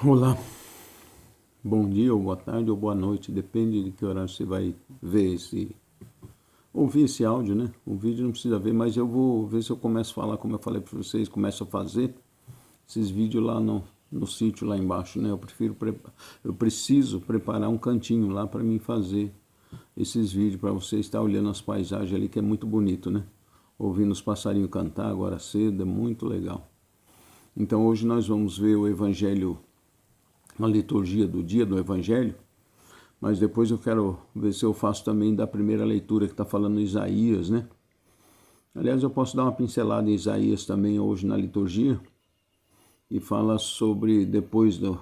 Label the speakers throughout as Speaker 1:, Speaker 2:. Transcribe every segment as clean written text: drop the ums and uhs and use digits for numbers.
Speaker 1: Olá, bom dia, ou boa tarde, ou boa noite, depende de que horário você vai ver ouvir esse áudio, né? O vídeo não precisa ver, mas eu vou ver se eu começo a falar, como eu falei para vocês, começo a fazer esses vídeos lá no sítio lá embaixo, né? Eu preciso preparar um cantinho lá para mim fazer esses vídeos, para você estar olhando as paisagens ali, que é muito bonito, né? Ouvindo os passarinhos cantar agora cedo, é muito legal. Então hoje nós vamos ver o Evangelho, a liturgia do dia do Evangelho, mas depois eu quero ver se eu faço também da primeira leitura que está falando em Isaías, né? Aliás, eu posso dar uma pincelada em Isaías também hoje na liturgia, e fala sobre depois do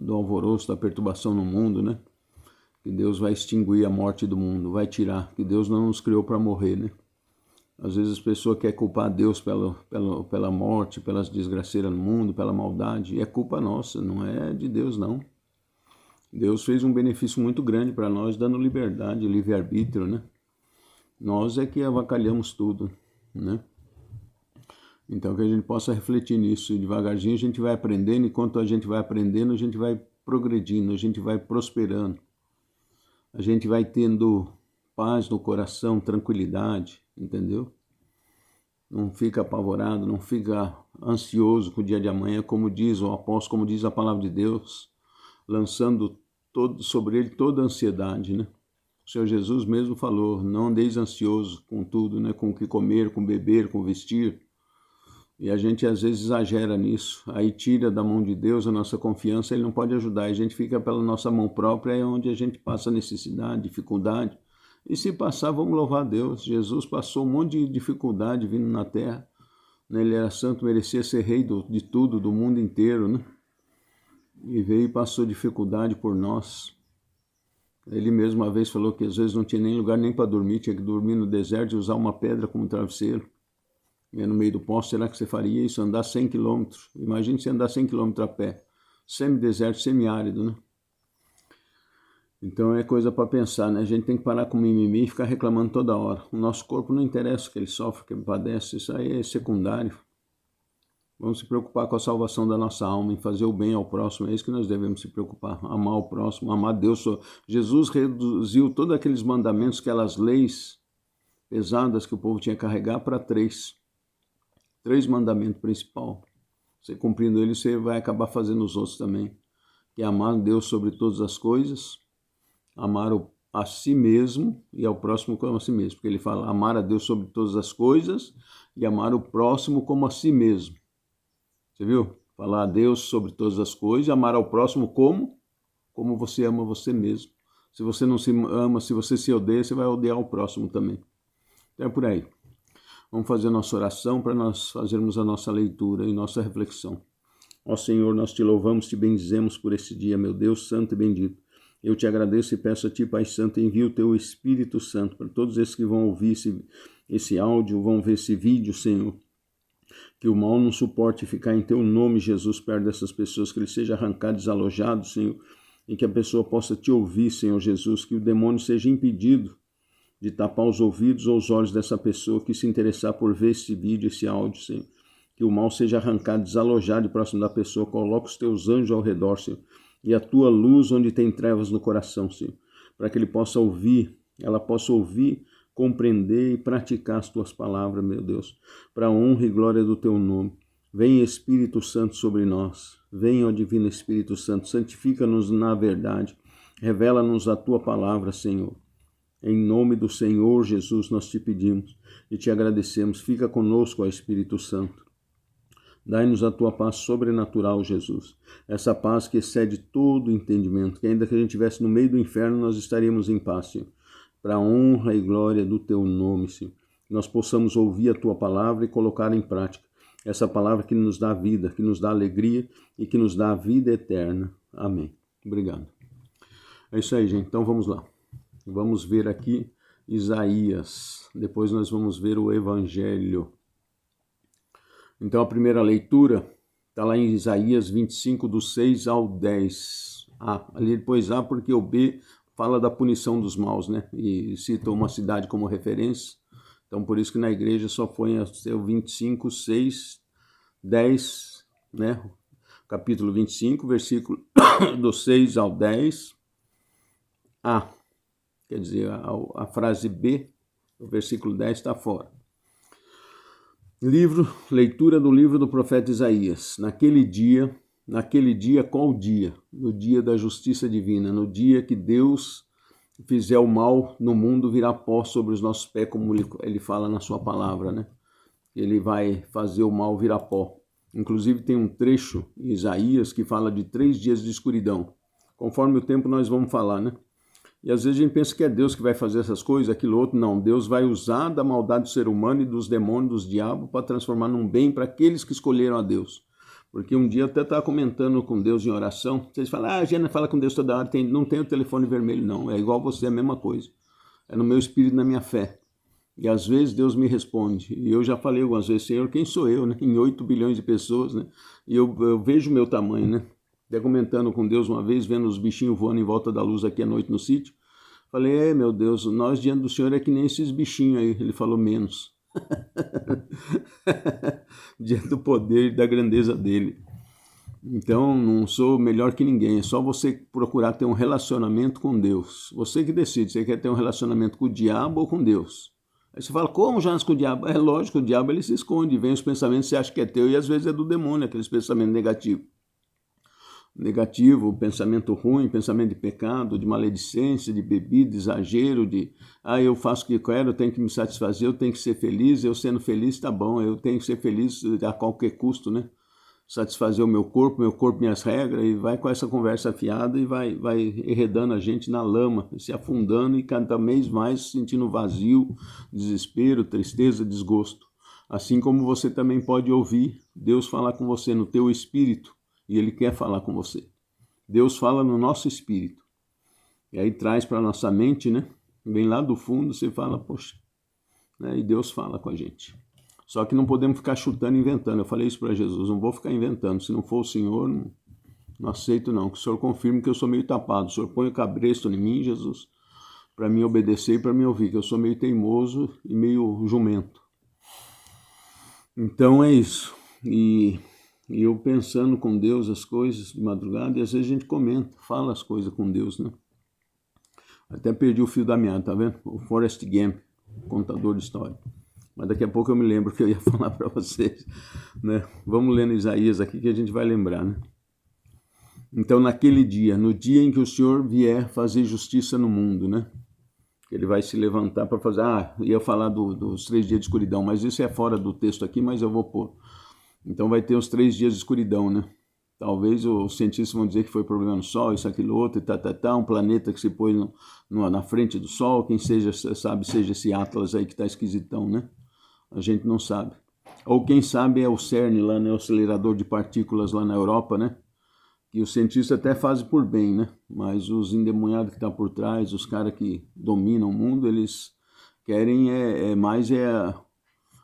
Speaker 1: alvoroço, da perturbação no mundo, né? Que Deus vai extinguir a morte do mundo, vai tirar, que Deus não nos criou para morrer, né? Às vezes as pessoas querem culpar Deus pela morte, pelas desgraceiras no mundo, pela maldade, e é culpa nossa, não é de Deus não. Deus fez um benefício muito grande para nós, dando liberdade, livre-arbítrio, né? Nós é que avacalhamos tudo, né? Então que a gente possa refletir nisso, e devagarzinho a gente vai aprendendo, e enquanto a gente vai aprendendo, a gente vai progredindo, a gente vai prosperando, a gente vai tendo paz no coração, tranquilidade, entendeu? Não fica apavorado, não fica ansioso com o dia de amanhã, como diz o apóstolo, como diz a palavra de Deus, lançando sobre ele toda a ansiedade, né? O Senhor Jesus mesmo falou, não andeis ansioso com tudo, né? Com o que comer, com beber, com vestir. E a gente às vezes exagera nisso, aí tira da mão de Deus a nossa confiança, ele não pode ajudar, a gente fica pela nossa mão própria, é onde a gente passa necessidade, dificuldade. E se passar, vamos louvar a Deus. Jesus passou um monte de dificuldade vindo na terra, né? Ele era santo, merecia ser rei de tudo, do mundo inteiro, né? E veio e passou dificuldade por nós. Ele mesmo uma vez falou que às vezes não tinha nem lugar nem para dormir, tinha que dormir no deserto e usar uma pedra como travesseiro. E no meio do poço, será que você faria isso? Andar 100 quilômetros? Imagine se andar 100 quilômetros a pé. Semi-deserto, semiárido, né? Então é coisa para pensar, né? A gente tem que parar com mimimi e ficar reclamando toda hora. O nosso corpo não interessa que ele sofre, que ele padece, isso aí é secundário. Vamos se preocupar com a salvação da nossa alma, em fazer o bem ao próximo, é isso que nós devemos se preocupar, amar o próximo, amar Deus. Jesus reduziu todos aqueles mandamentos, aquelas leis pesadas que o povo tinha que carregar para três mandamentos principais. Você cumprindo eles, você vai acabar fazendo os outros também, que é amar Deus sobre todas as coisas, amar a si mesmo e ao próximo como a si mesmo, porque ele fala amar a Deus sobre todas as coisas e amar o próximo como a si mesmo. Você viu? Falar a Deus sobre todas as coisas e amar ao próximo como você ama você mesmo. Se você não se ama, se você se odeia, você vai odiar o próximo também. Então é por aí. Vamos fazer a nossa oração para nós fazermos a nossa leitura e nossa reflexão. Ó Senhor, nós te louvamos, te bendizemos por esse dia, meu Deus santo e bendito. Eu te agradeço e peço a ti, Pai Santo, envia o teu Espírito Santo para todos esses que vão ouvir esse áudio, vão ver esse vídeo, Senhor. Que o mal não suporte ficar em teu nome, Jesus, perto dessas pessoas, que ele seja arrancado, desalojado, Senhor, e que a pessoa possa te ouvir, Senhor Jesus, que o demônio seja impedido de tapar os ouvidos ou os olhos dessa pessoa que se interessar por ver esse vídeo, esse áudio, Senhor. Que o mal seja arrancado, desalojado próximo da pessoa, coloca os teus anjos ao redor, Senhor, e a tua luz onde tem trevas no coração, Senhor, para que ele possa ouvir, ela possa ouvir, compreender e praticar as tuas palavras, meu Deus, para a honra e glória do teu nome. Vem Espírito Santo sobre nós, vem, ó Divino Espírito Santo, santifica-nos na verdade, revela-nos a tua palavra, Senhor. Em nome do Senhor Jesus nós te pedimos e te agradecemos. Fica conosco, ó Espírito Santo. Dai-nos a tua paz sobrenatural, Jesus. Essa paz que excede todo entendimento, que ainda que a gente estivesse no meio do inferno, nós estaríamos em paz, Senhor. Para a honra e glória do teu nome, Senhor. Que nós possamos ouvir a tua palavra e colocar em prática. Essa palavra que nos dá vida, que nos dá alegria e que nos dá a vida eterna. Amém. Obrigado. É isso aí, gente. Então vamos lá. Vamos ver aqui Isaías, depois nós vamos ver o Evangelho. Então a primeira leitura está lá em Isaías 25, do 6 ao 10. Ali depois A, porque o B fala da punição dos maus, né? E cita uma cidade como referência. Então por isso que na igreja só põe o 25, 6, 10, né? capítulo 25, versículo do 6 ao 10, A. Quer dizer, a frase B, o versículo 10 está fora. Leitura do livro do profeta Isaías. Naquele dia, qual dia? No dia da justiça divina, no dia que Deus fizer o mal no mundo, virá pó sobre os nossos pés, como ele fala na sua palavra, né? Ele vai fazer o mal virar pó. Inclusive tem um trecho em Isaías que fala de 3 dias de escuridão. Conforme o tempo nós vamos falar, né? E às vezes a gente pensa que é Deus que vai fazer essas coisas, aquilo outro. Não, Deus vai usar da maldade do ser humano e dos demônios, dos diabos, para transformar num bem para aqueles que escolheram a Deus. Porque um dia eu até estava comentando com Deus em oração. Vocês falam, a Jana fala com Deus toda hora, não tem o telefone vermelho, não. É igual você, é a mesma coisa. É no meu espírito, na minha fé. E às vezes Deus me responde. E eu já falei algumas vezes, Senhor, quem sou eu, né? Em 8 bilhões de pessoas, né? E eu vejo o meu tamanho, né? Até comentando com Deus uma vez, vendo os bichinhos voando em volta da luz aqui à noite no sítio. Falei, meu Deus, nós diante do Senhor é que nem esses bichinhos aí. Ele falou menos. Diante do poder e da grandeza dele. Então, não sou melhor que ninguém. É só você procurar ter um relacionamento com Deus. Você que decide, você quer ter um relacionamento com o diabo ou com Deus. Aí você fala, como já com o diabo? É lógico, o diabo ele se esconde, vem os pensamentos que você acha que é teu e às vezes é do demônio, aqueles pensamentos negativos. Negativo, pensamento ruim, pensamento de pecado, de maledicência, de bebida, de exagero, de eu faço o que quero, eu tenho que me satisfazer, eu tenho que ser feliz, eu sendo feliz tá bom, eu tenho que ser feliz a qualquer custo, né? Satisfazer o meu corpo, minhas regras, e vai com essa conversa afiada e vai enredando a gente na lama, se afundando e cada vez mais sentindo vazio, desespero, tristeza, desgosto. Assim como você também pode ouvir Deus falar com você no teu espírito, e Ele quer falar com você. Deus fala no nosso espírito. E aí traz para a nossa mente, né? Vem lá do fundo, você fala, poxa, né? E Deus fala com a gente. Só que não podemos ficar chutando e inventando. Eu falei isso para Jesus, não vou ficar inventando. Se não for o Senhor, não aceito não. Que o Senhor confirme que eu sou meio tapado. O Senhor põe o cabresto em mim, Jesus, para me obedecer e para me ouvir, que eu sou meio teimoso e meio jumento. Então é isso. E eu pensando com Deus as coisas de madrugada, e às vezes a gente comenta, fala as coisas com Deus, né? Até perdi o fio da meada, tá vendo? O Forrest Gump, contador de história. Mas daqui a pouco eu me lembro que eu ia falar para vocês, né? Vamos lendo Isaías aqui que a gente vai lembrar, né? Então, naquele dia, no dia em que o Senhor vier fazer justiça no mundo, né? Ele vai se levantar para fazer... ia falar dos 3 dias de escuridão, mas isso é fora do texto aqui, mas eu vou pôr. Então vai ter os 3 dias de escuridão, né? Talvez os cientistas vão dizer que foi problema no Sol, isso, aquilo, outro, um planeta que se pôs na frente do Sol, quem seja esse Atlas aí que está esquisitão, né? A gente não sabe. Ou quem sabe é o CERN lá, né? O acelerador de partículas lá na Europa, né? Que os cientistas até fazem por bem, né? Mas os endemoniados que estão por trás, os caras que dominam o mundo, eles querem mais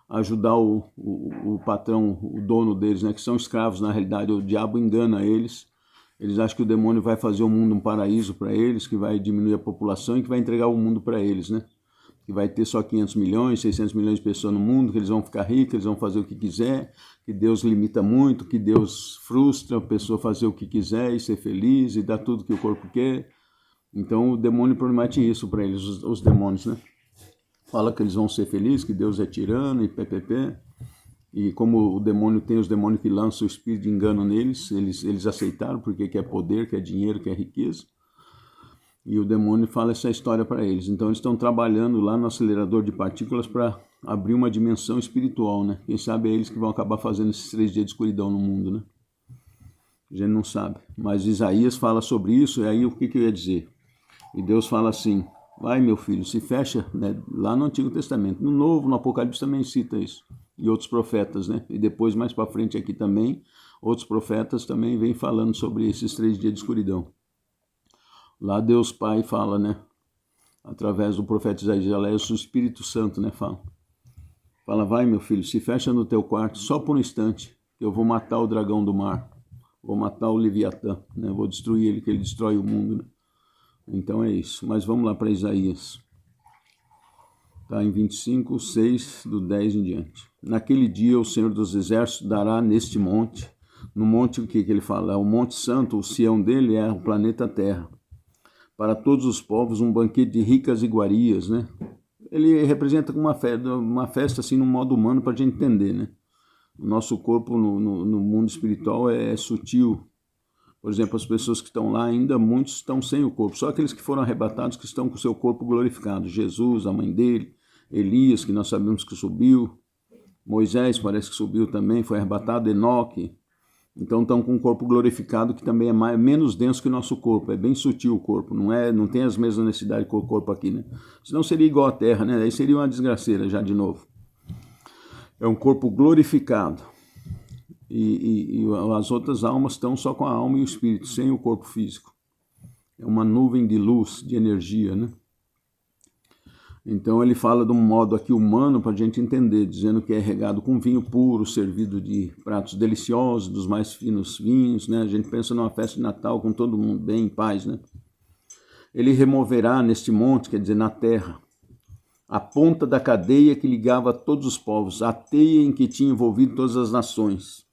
Speaker 1: ajudar o patrão, o dono deles, né? Que são escravos, na realidade. O diabo engana eles. Eles acham que o demônio vai fazer o mundo um paraíso para eles, que vai diminuir a população e que vai entregar o mundo para eles, né? Que vai ter só 500 milhões, 600 milhões de pessoas no mundo, que eles vão ficar ricos, eles vão fazer o que quiser, que Deus limita muito, que Deus frustra a pessoa fazer o que quiser e ser feliz e dar tudo que o corpo quer. Então o demônio promete isso para eles, os demônios, né? Fala que eles vão ser felizes, que Deus é tirano e ppp. E como o demônio tem os demônios que lançam o espírito de engano neles, eles aceitaram porque quer poder, quer dinheiro, quer riqueza. E o demônio fala essa história para eles. Então eles estão trabalhando lá no acelerador de partículas para abrir uma dimensão espiritual, né? Quem sabe é eles que vão acabar fazendo esses 3 dias de escuridão no mundo, né? A gente não sabe. Mas Isaías fala sobre isso, e aí o que eu ia dizer? E Deus fala assim, vai meu filho, se fecha, né? Lá no Antigo Testamento. No Novo, no Apocalipse também cita isso. E outros profetas, né? E depois, mais para frente aqui também, outros profetas também vêm falando sobre esses 3 dias de escuridão. Lá Deus Pai fala, né? Através do profeta Isaías, o Espírito Santo, né? Fala, vai meu filho, se fecha no teu quarto só por um instante, que eu vou matar o dragão do mar. Vou matar o Leviatã, né? Vou destruir ele, que ele destrói o mundo, né? Então é isso. Mas vamos lá para Isaías. Está em 25, 6, do 10 em diante. Naquele dia o Senhor dos Exércitos dará neste monte, No monte, o que ele fala? O Monte Santo, o Sião dele é o planeta Terra. Para todos os povos, um banquete de ricas iguarias, né? Ele representa uma festa assim, no modo humano, para a gente entender, né? O nosso corpo no mundo espiritual é sutil. Por exemplo, as pessoas que estão lá ainda, muitos estão sem o corpo. Só aqueles que foram arrebatados que estão com o seu corpo glorificado. Jesus, a mãe dele, Elias, que nós sabemos que subiu. Moisés parece que subiu também, foi arrebatado. Enoque. Então estão com um corpo glorificado que também é menos denso que o nosso corpo. É bem sutil o corpo, não tem as mesmas necessidades que o corpo aqui, né? Senão seria igual à terra, né? Aí seria uma desgraceira já de novo. É um corpo glorificado. E as outras almas estão só com a alma e o espírito, sem o corpo físico. É uma nuvem de luz, de energia, né? Então ele fala de um modo aqui humano para a gente entender, dizendo que é regado com vinho puro, servido de pratos deliciosos, dos mais finos vinhos, né? A gente pensa numa festa de Natal com todo mundo bem em paz, né? Ele removerá neste monte, quer dizer, na terra, a ponta da cadeia que ligava todos os povos, a teia em que tinha envolvido todas as nações.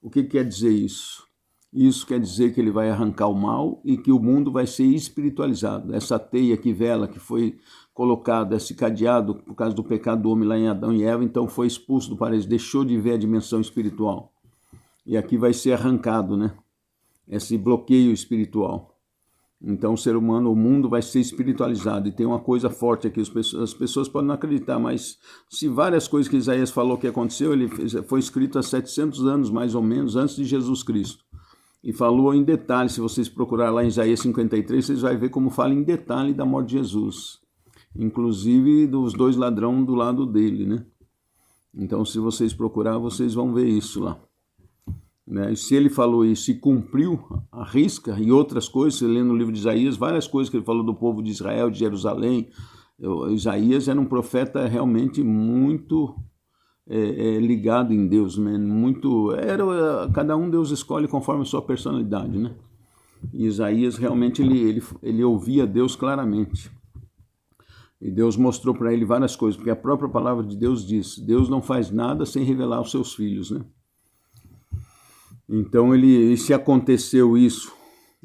Speaker 1: O que quer dizer isso? Isso quer dizer que ele vai arrancar o mal e que o mundo vai ser espiritualizado. Essa teia que vela, que foi colocado, esse cadeado por causa do pecado do homem lá em Adão e Eva, então foi expulso do paraíso, deixou de ver a dimensão espiritual. E aqui vai ser arrancado, né? Esse bloqueio espiritual. Então o ser humano, o mundo vai ser espiritualizado. E tem uma coisa forte aqui, as pessoas podem não acreditar, mas se várias coisas que Isaías falou que aconteceu, ele foi escrito há 700 anos, mais ou menos, antes de Jesus Cristo. E falou em detalhe, se vocês procurarem lá em Isaías 53, vocês vão ver como fala em detalhe da morte de Jesus. Inclusive dos dois ladrões do lado dele, né? Então, se vocês procurarem, vocês vão ver isso lá. Né? E se ele falou isso e cumpriu a risca e outras coisas, você lê no livro de Isaías, várias coisas que ele falou do povo de Israel, de Jerusalém. Isaías era um profeta realmente muito ligado em Deus, né? Cada um Deus escolhe conforme a sua personalidade, né? E Isaías realmente ele ouvia Deus claramente. E Deus mostrou para ele várias coisas, porque a própria palavra de Deus diz, Deus não faz nada sem revelar aos seus filhos, né? Então, se aconteceu isso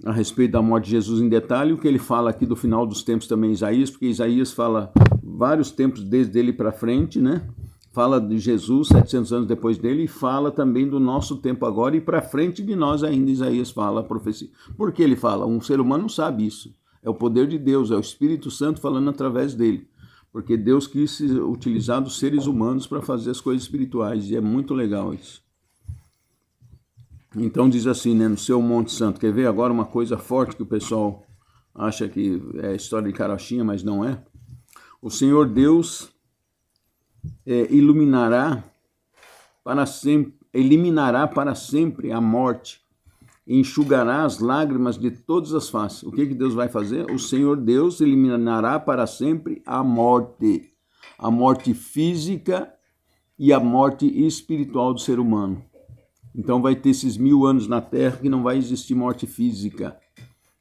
Speaker 1: a respeito da morte de Jesus em detalhe, o que ele fala aqui do final dos tempos também, Isaías, porque Isaías fala vários tempos desde ele para frente, né? Fala de Jesus 700 anos depois dele e fala também do nosso tempo agora e para frente de nós ainda, Isaías fala a profecia. Por que ele fala? Um ser humano não sabe isso. É o poder de Deus, é o Espírito Santo falando através dele. Porque Deus quis utilizar dos seres humanos para fazer as coisas espirituais. E é muito legal isso. Então diz assim, né, no seu Monte Santo. Quer ver agora uma coisa forte que o pessoal acha que é história de carochinha, mas não é? O Senhor Deus eliminará para sempre a morte. Enxugará as lágrimas de todas as faces. O que Deus vai fazer? O Senhor Deus eliminará para sempre a morte física e a morte espiritual do ser humano. Então vai ter esses 1000 anos na Terra que não vai existir morte física.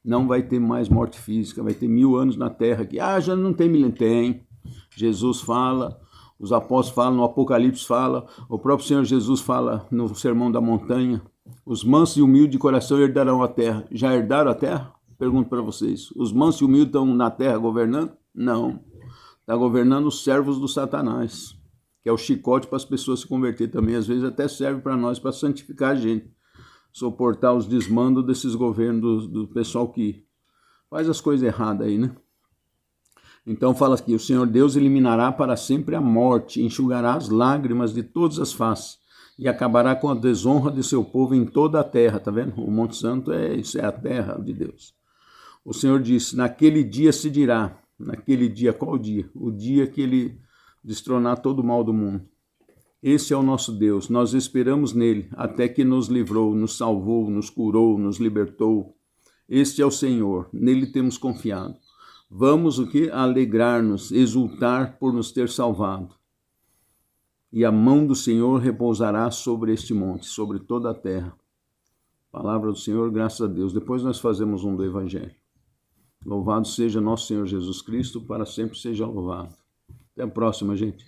Speaker 1: Não vai ter mais morte física, vai ter 1000 anos na Terra que, já não tem milênio. Tem. Jesus fala, os apóstolos falam, no Apocalipse fala, o próprio Senhor Jesus fala no Sermão da Montanha. Os mansos e humildes de coração herdarão a terra. Já herdaram a terra? Pergunto para vocês. Os mansos e humildes estão na terra governando? Não. Está governando os servos do Satanás, que é o chicote para as pessoas se converter também. Às vezes até serve para nós, para santificar a gente. Suportar os desmandos desses governos, do pessoal que faz as coisas erradas aí, né? Então fala aqui, o Senhor Deus eliminará para sempre a morte, enxugará as lágrimas de todas as faces e acabará com a desonra de seu povo em toda a terra, tá vendo? O Monte Santo isso é a terra de Deus. O Senhor disse, naquele dia se dirá, naquele dia, qual dia? O dia que ele destronar todo o mal do mundo. Esse é o nosso Deus, nós esperamos nele, até que nos livrou, nos salvou, nos curou, nos libertou. Este é o Senhor, nele temos confiado. Vamos o que? Alegrar-nos, exultar por nos ter salvado. E a mão do Senhor repousará sobre este monte, sobre toda a terra. Palavra do Senhor, graças a Deus. Depois nós fazemos um do Evangelho. Louvado seja nosso Senhor Jesus Cristo, para sempre seja louvado. Até a próxima, gente.